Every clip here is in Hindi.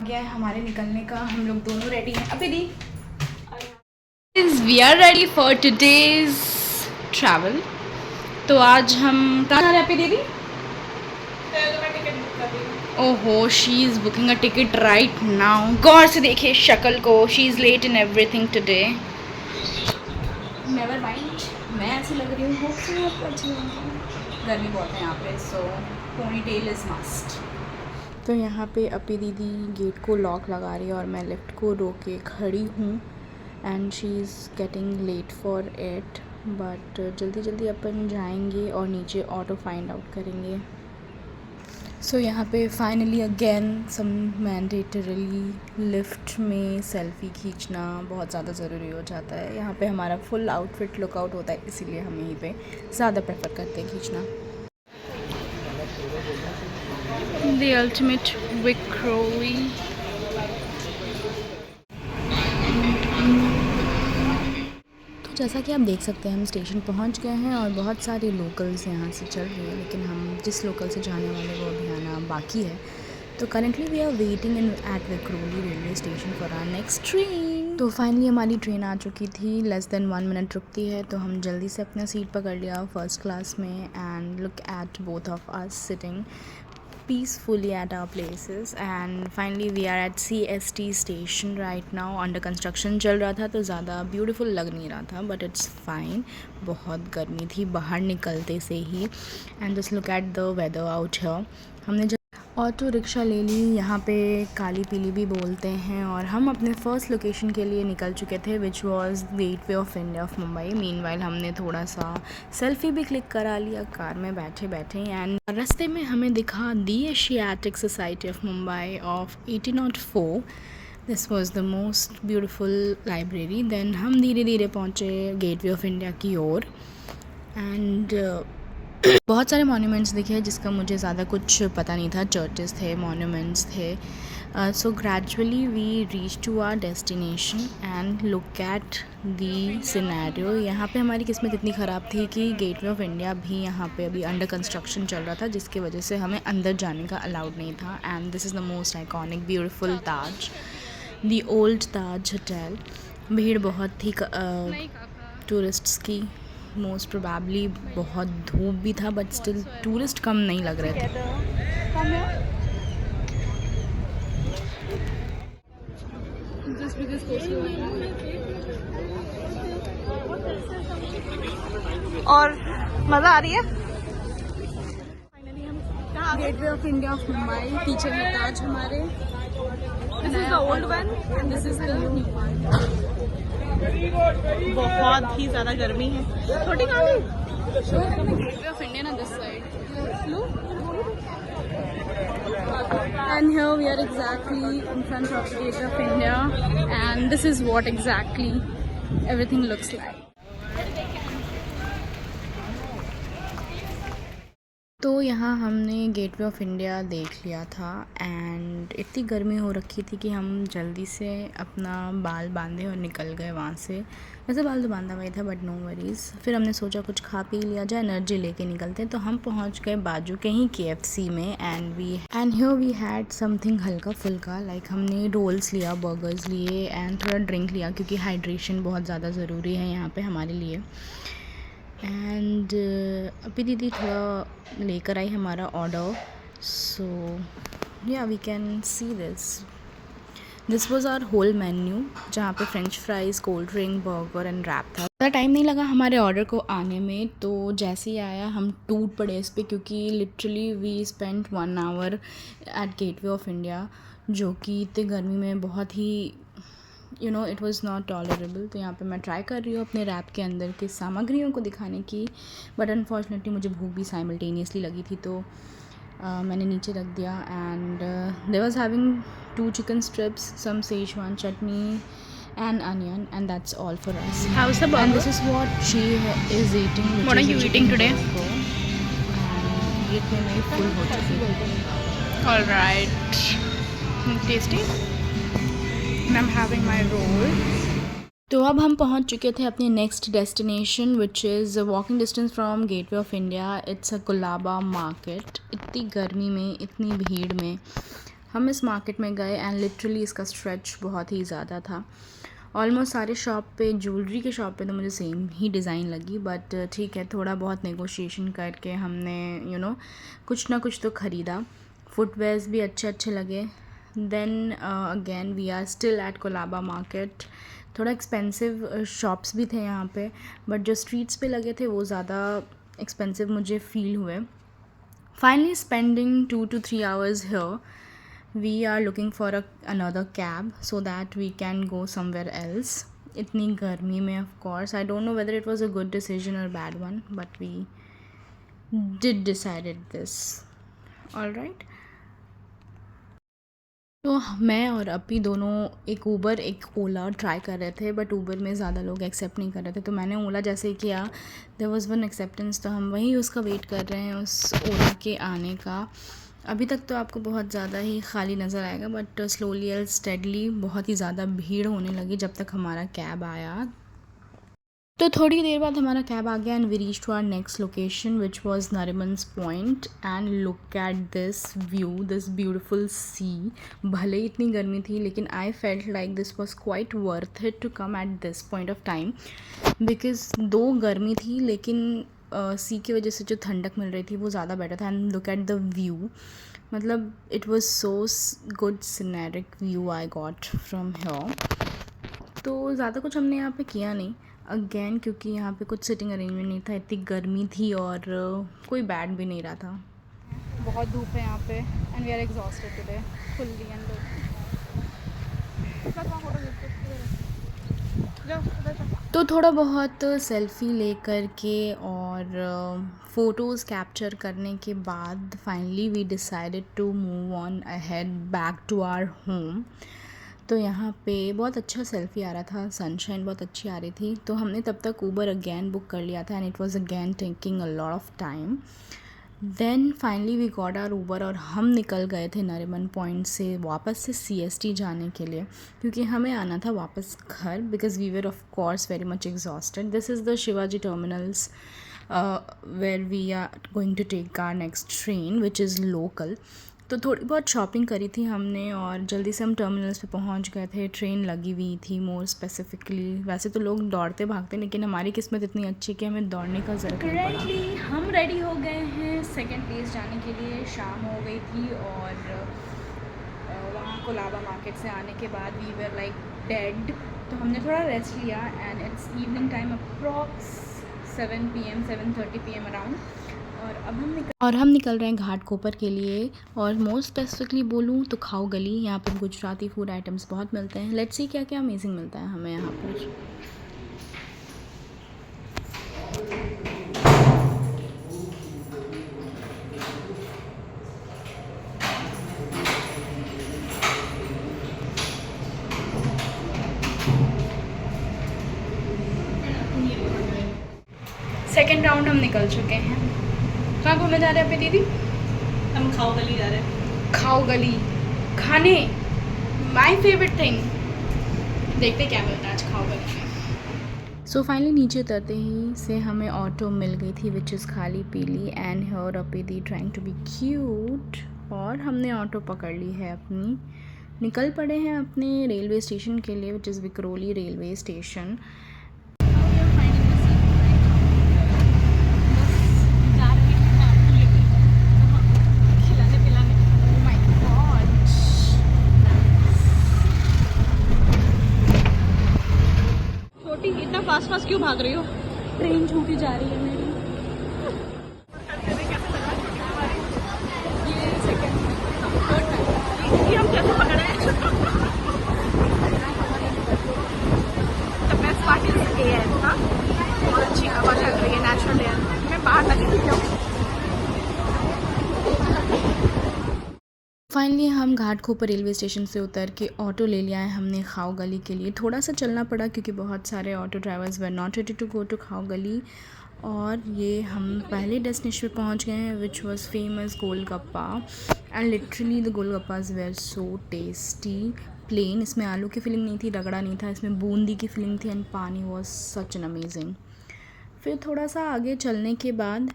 गया है हमारे निकलने का। हम लोग दोनों रेडी हैं। अभी दी we are ready for today's travel. तो आज हम कहाँ जा रहे हैं? दीदी ओहो, she is booking a ticket right now. गौर से देखिए शक्ल को, she is late in everything today. Never mind, मैं ऐसी लग रही हूँ, होपफुली आपको अच्छी लगेगी। गर्मी बहुत है यहाँ पे, सो पोनी टेल इज़ मस्ट। तो यहाँ पे अपी दीदी गेट को लॉक लगा रही है और मैं लिफ्ट को रोक के खड़ी हूँ and she is getting late for it. But जल्दी जल्दी अपन जाएंगे और नीचे ऑटो फाइंड आउट करेंगे। सो यहाँ पे finally again some mandatorily lift में सेल्फ़ी खींचना बहुत ज़्यादा ज़रूरी हो जाता है। यहाँ पे हमारा फुल आउटफिट लुकआउट होता है, इसीलिए हम यहीं पे ज़्यादा प्रेफर करते हैं खींचना। The ultimate Vikroli। तो जैसा कि आप देख सकते हैं हम स्टेशन पहुंच गए हैं और बहुत सारे लोकल्स यहाँ से चल रही हैं, लेकिन हम जिस लोकल से जाने वाले वो अभी आना बाकी है। तो currently we are waiting in at Vikhroli railway station for our next train. तो फाइनली हमारी ट्रेन आ चुकी थी, लेस देन 1 मिनट रुकती है, तो हम जल्दी से अपना सीट पकड़ लिया फर्स्ट क्लास में। And look at both of us sitting peacefully at our places and finally we are at CST station right now। under construction चल रहा था तो ज़्यादा beautiful लग नहीं रहा था, but it's fine। बहुत गर्मी थी बाहर निकलते से ही। and just look at the weather out here। हमने ऑटो रिक्शा ले ली, यहाँ पे काली पीली भी बोलते हैं, और हम अपने फ़र्स्ट लोकेशन के लिए निकल चुके थे which was gateway of India of Mumbai. Meanwhile हमने थोड़ा सा सेल्फ़ी भी क्लिक करा लिया कार में बैठे बैठे। एंड रास्ते में हमें दिखा दी Asiatic society of Mumbai of 1804। This was the most beautiful library. Then हम धीरे धीरे पहुँचे गेटवे ऑफ इंडिया की ओर एंड बहुत सारे मॉन्यूमेंट्स दिखे जिसका मुझे ज़्यादा कुछ पता नहीं था। चर्चेस थे, मॉन्यूमेंट्स थे। So gradually we reach to our destination and look at the scenario. यहाँ पे हमारी किस्मत इतनी ख़राब थी कि गेटवे ऑफ इंडिया भी यहाँ पे अभी अंडर कंस्ट्रक्शन चल रहा था, जिसकी वजह से हमें अंदर जाने का अलाउड नहीं था। And this is the most iconic beautiful Taj, the old Taj hotel. भीड़ बहुत थी टूरिस्ट्स की, मोस्ट प्रोबेबली बहुत धूप भी था, बट स्टिल टूरिस्ट कम नहीं लग रहे थे। और मज़ा आ रही है। फाइनली हम gateway of India of Mumbai, पीछे में ताज हमारे। This is the old one and this is the new one. बहुत ही ज़्यादा गर्मी है। छोटी गाड़ी गेटवे ऑफ इंडिया ना this side. And here we are exactly in front of the Gateway of India and this is what exactly everything looks like। तो यहाँ हमने गेटवे ऑफ इंडिया देख लिया था एंड इतनी गर्मी हो रखी थी कि हम जल्दी से अपना बाल बांधे और निकल गए वहाँ से। वैसे बाल तो बांधा हुआ ही था, बट नो वरीज़। फिर हमने सोचा कुछ खा पी लिया जाए, एनर्जी लेके निकलते हैं। तो हम पहुँच गए बाजू के ही KFC में and here we had something हल्का फुल्का, लाइक हमने रोल्स लिया, बर्गर्स लिए एंड थोड़ा ड्रिंक लिया, क्योंकि हाइड्रेशन बहुत ज़्यादा ज़रूरी है यहाँ पर हमारे लिए। एंड अभी दीदी थोड़ा लेकर आई हमारा ऑर्डर। सो या we can see this was our whole menu, जहाँ पे french fries, cold drink, burger and wrap था। ज़्यादा टाइम नहीं लगा हमारे ऑर्डर को आने में, तो जैसे ही आया हम टूट पड़े इस पर, क्योंकि literally we spent 1 hour at gateway of India, जो कि इतनी गर्मी में बहुत ही इट वॉज़ नॉट टॉलरेबल। तो यहाँ पे मैं ट्राई कर रही हूँ अपने रैप के अंदर की सामग्रियों को दिखाने की, बट अनफॉर्चुनेटली मुझे भूख भी साइमल्टेनियसली लगी थी, तो मैंने नीचे रख दिया। And they was having 2 chicken strips, some schezwan chutney and onion, and that's all for us। How's the burger? And this is what she is eating। What are you eating today? ये तो मेरी फुल हो चुकी है। All right, tasty। And I'm having my roll। तो अब हम पहुंच चुके थे अपने next destination which is walking distance from gateway of India. It's a Colaba market. इतनी गर्मी में, इतनी भीड़ में हम इस मार्केट में गए एंड लिटरली इसका स्ट्रेच बहुत ही ज़्यादा था। ऑलमोस्ट सारे शॉप पे, ज्वेलरी के शॉप पे तो मुझे सेम ही डिज़ाइन लगी, बट ठीक है, थोड़ा बहुत नेगोशिएशन करके हमने कुछ ना कुछ तो ख़रीदा। फुटवेयर्स भी अच्छे अच्छे लगे। Then again we are still at Colaba market. थोड़ा एक्सपेंसिव शॉप्स भी थे यहाँ पे, बट जो स्ट्रीट्स पे लगे थे वो ज़्यादा एक्सपेंसिव मुझे फ़ील हुए। Finally spending 2 to 3 hours here, we are looking for another cab so that we can go somewhere else. इतनी गर्मी में of course, I don't know whether it was a good decision or bad one, but we did decided this. All right. तो मैं और अपी दोनों एक ऊबर एक ओला ट्राई कर रहे थे, बट ऊबर में ज़्यादा लोग एक्सेप्ट नहीं कर रहे थे, तो मैंने ओला जैसे ही किया देयर वाज वन एक्सेप्टेंस, तो हम वहीं उसका वेट कर रहे हैं, उस ओला के आने का। अभी तक तो आपको बहुत ज़्यादा ही खाली नज़र आएगा, बट स्लोली एंड स्टेडली बहुत ही ज़्यादा भीड़ होने लगी जब तक हमारा कैब आया। तो थोड़ी देर बाद हमारा कैब आ गया and we reach to our next location which was Nariman's point. And look at this view, this beautiful sea. भले ही इतनी गर्मी थी, लेकिन I felt like this was quite worth it to come at this point of time, because though गर्मी थी लेकिन सी की वजह से जो ठंडक मिल रही थी वो ज़्यादा बेटर था। And look at the view, मतलब it was so good scenic view I got from here. तो ज़्यादा कुछ हमने यहाँ पे किया नहीं अगेन, क्योंकि यहाँ पे कुछ सिटिंग अरेंजमेंट नहीं था, इतनी गर्मी थी और कोई बैठ भी नहीं रहा था। बहुत धूप है यहाँ पे and we are exhausted today fully and तो थोड़ा बहुत सेल्फ़ी ले कर के और फ़ोटोज़ कैप्चर करने के बाद finally we decided to move on ahead back to our home. तो यहाँ पे बहुत अच्छा सेल्फ़ी आ रहा था, सनशाइन बहुत अच्छी आ रही थी, तो हमने तब तक ऊबर अगेन बुक कर लिया था and it was again taking a lot of time. Then finally we got our Uber और हम निकल गए थे नरीमन पॉइंट से वापस से CST जाने के लिए, क्योंकि हमें आना था वापस घर, because we were of course very much exhausted. This is the Shivaji terminals where we are going to take our next train which is local. तो थोड़ी बहुत शॉपिंग करी थी हमने और जल्दी से हम टर्मिनल्स पे पहुंच गए थे। ट्रेन लगी हुई थी मोर स्पेसिफिकली, वैसे तो लोग दौड़ते भागते, लेकिन हमारी किस्मत इतनी अच्छी कि हमें दौड़ने का ज़रूरत नहीं पड़ा। करेंटली हम रेडी हो गए हैं सेकेंड प्लेस जाने के लिए। शाम हो गई थी और वहाँ कोलाबा मार्केट से आने के बाद वी वर लाइक डेड, तो हमने थोड़ा रेस्ट लिया and it's evening time approx 7 PM 7:30 PM around. और हम निकल रहे हैं घाटकोपर के लिए, और मोस्ट स्पेसिफिकली बोलूँ तो खाओ गली। यहाँ पर गुजराती फूड आइटम्स बहुत मिलते हैं। लेट्स सी क्या क्या अमेजिंग मिलता है हमें यहाँ पर। सेकेंड राउंड हम निकल चुके हैं। कहाँ घूमने जा रहे हैं पे दीदी? हम खाओ गली जा रहे हैं। खाओ गली खाने, माय फेवरेट थिंग। देखते क्या मिलता है आज खाओ गली में। सो फाइनली नीचे उतरते ही से हमें ऑटो मिल गई थी विच इज़ खाली पीली एंड हियर अपिदी ट्राइंग टू बी क्यूट, और हमने ऑटो पकड़ ली है अपनी। निकल पड़े हैं अपने रेलवे स्टेशन के लिए which is Vikhroli railway station. इतना फास्ट फास्ट क्यों भाग रही हो? ट्रेन छूटी जा रही है मेरी। ये हम कैसे पकड़े हैं? The best part is air, हाँ? बहुत अच्छी हवा चल रही है, नेचुरल एयर। मैं बाहर लगी थी क्यों? फाइनली हम घाटकोपर रेलवे स्टेशन से उतर के ऑटो ले लिया है हमने खाओ गली के लिए। थोड़ा सा चलना पड़ा क्योंकि बहुत सारे auto drivers were not ready to go to Khao Gali, और ये हम पहले डेस्टिनेशन पे पहुंच गए हैं which was famous golgappa. And literally the golgappas were so tasty. Plain, इसमें आलू की फिलिंग नहीं थी, रगड़ा नहीं था, इसमें बूंदी की फिलिंग थी एंड पानी वॉज सच एन अमेजिंग। फिर थोड़ा सा आगे चलने के बाद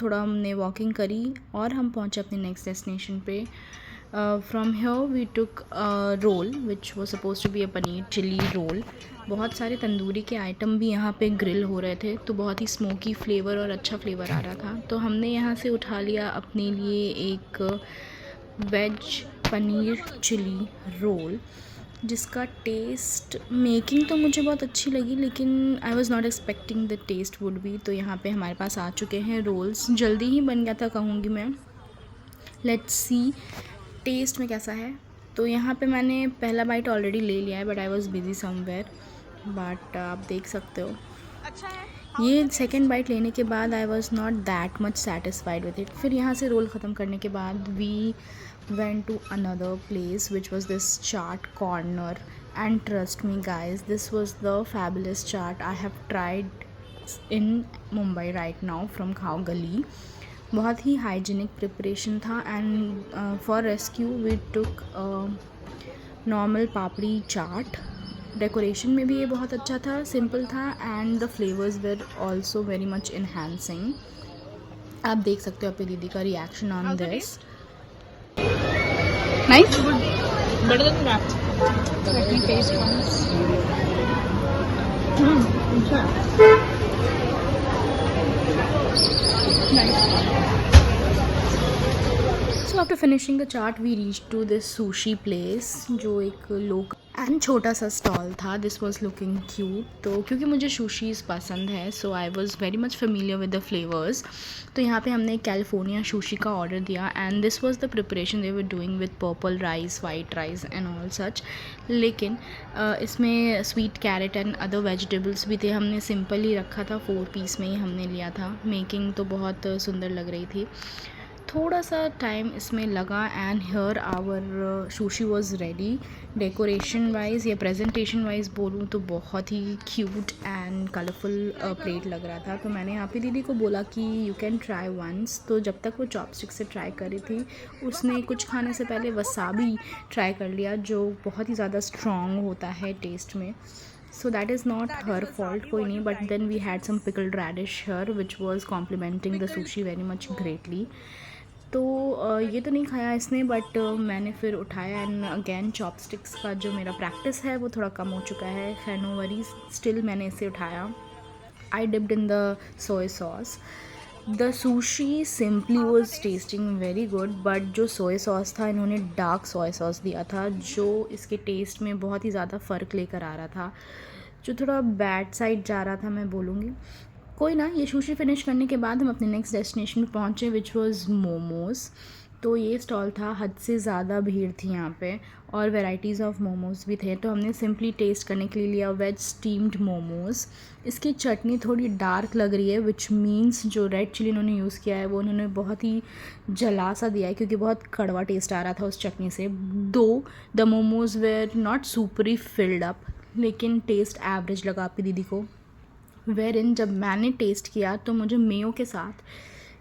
थोड़ा हमने वॉकिंग करी और हम पहुंचे अपने नेक्स्ट डेस्टिनेशन पे from here we took roll which was suppose to be a paneer chilli roll. बहुत सारे तंदूरी के आइटम भी यहाँ पे ग्रिल हो रहे थे, तो बहुत ही स्मोकी फ्लेवर और अच्छा फ्लेवर आ रहा था। तो हमने यहाँ से उठा लिया अपने लिए एक वेज पनीर चिली रोल, जिसका टेस्ट मेकिंग तो मुझे बहुत अच्छी लगी, लेकिन I was not expecting the taste would be. तो यहाँ पे हमारे पास आ चुके हैं रोल्स, जल्दी ही बन गया था कहूँगी मैं। लेट्स सी टेस्ट में कैसा है। तो यहाँ पे मैंने पहला बाइट ऑलरेडी ले लिया है, but I was busy somewhere, but आप देख सकते हो अच्छा है। ये सेकेंड बाइट लेने के बाद आई was not that much satisfied with it. फिर यहाँ से रोल ख़त्म करने के बाद we went to another place which was this chaat corner, and trust me guys, this was the fabulous chaat I have tried in Mumbai right now from Khao Gali। बहुत ही हाइजीनिक प्रिपरेशन था, and for rescue we took normal papdi chaat. Decoration में भी ये बहुत अच्छा था, सिंपल था, and the flavours were also very much enhancing. आप देख सकते हो अपनी दीदी का reaction on this. Nice? Better than that. Let me taste once. Nice. So after finishing the chaat we reached to this sushi place, जो एक लोकल एंड छोटा सा स्टॉल था। This was looking cute. तो क्योंकि मुझे सुशीज़ पसंद है, so I was very much familiar with the flavours. तो यहाँ पे हमने कैलिफोर्निया सुशी का ऑर्डर दिया, and this was the preparation they were doing with purple rice, white rice and all such. लेकिन इसमें sweet carrot and other vegetables भी थे। हमने सिंपल ही रखा था, 4 पीस में ही हमने लिया था। मेकिंग तो बहुत सुंदर लग रही थी। थोड़ा सा टाइम इसमें लगा, and here our sushi was ready. Decoration wise या प्रेजेंटेशन वाइज बोलूँ तो बहुत ही क्यूट एंड कलरफुल प्लेट लग रहा था। तो मैंने यहाँ पे दीदी को बोला कि यू कैन ट्राई वंस। तो जब तक वो चॉपस्टिक से ट्राई कर रही थी, उसने कुछ खाने से पहले वसाबी ट्राई कर लिया, जो बहुत ही ज़्यादा स्ट्रॉन्ग होता है टेस्ट में। So that is not her fault, कोई नहीं, but then we had some pickled radish here which was complementing the sushi very much greatly। तो ये तो नहीं खाया इसने, बट मैंने फिर उठाया, एंड अगेन चॉपस्टिक्स का जो मेरा प्रैक्टिस है वो थोड़ा कम हो चुका है। खैर नो वरीज, स्टिल मैंने इसे उठाया। I dipped in the soya sauce. The sushi simply was tasting very good, but जो सोया सॉस था, इन्होंने डार्क सोया सॉस दिया था, जो इसके टेस्ट में बहुत ही ज़्यादा फ़र्क लेकर आ रहा था, जो थोड़ा बैड साइड जा रहा था मैं बोलूँगी। कोई ना, ये सुशी फिनिश करने के बाद हम अपने नेक्स्ट डेस्टिनेशन पे पहुँचे, विच वाज मोमोज़। तो ये स्टॉल था, हद से ज़्यादा भीड़ थी यहाँ पे, और वेराइटीज़ ऑफ मोमोज़ भी थे। तो हमने सिंपली टेस्ट करने के लिए लिया वेज स्टीम्ड मोमोज़। इसकी चटनी थोड़ी डार्क लग रही है, विच मीन्स जो रेड चिली इन्होंने यूज़ किया है वो उन्होंने बहुत ही जला सा दिया है, क्योंकि बहुत कड़वा टेस्ट आ रहा था उस चटनी से। Though the momos were not super filled up, लेकिन टेस्ट एवरेज लगा आपकी दीदी को। वेर इन जब मैंने टेस्ट किया तो मुझे मेयो के साथ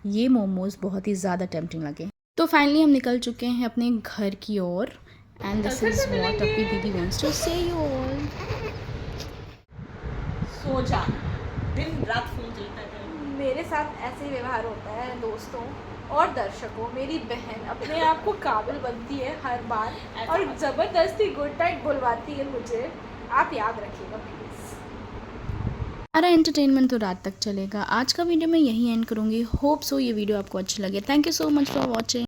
ये मोमोज़ बहुत ही ज़्यादा टेम्पटिंग लगे। तो फाइनली हम निकल चुके हैं अपने घर की ओर, एंड दिस इज़ व्हाट अपनी दीदी वांट्स टू से यू ऑल। सो जा, दिन रात फोन चलता है। मेरे साथ ऐसे ही व्यवहार होता है दोस्तों और दर्शकों। मेरी बहन अपने आप को काबिल बनती है हर बार, और ज़बरदस्ती गुड नाइट बुलवाती है मुझे। आप याद रखिएगा प्लीज़। हमारा एंटरटेनमेंट तो रात तक चलेगा। आज का वीडियो मैं यहीं एंड करूँगी। होप सो ये वीडियो आपको अच्छा लगे। Thank you so much for watching.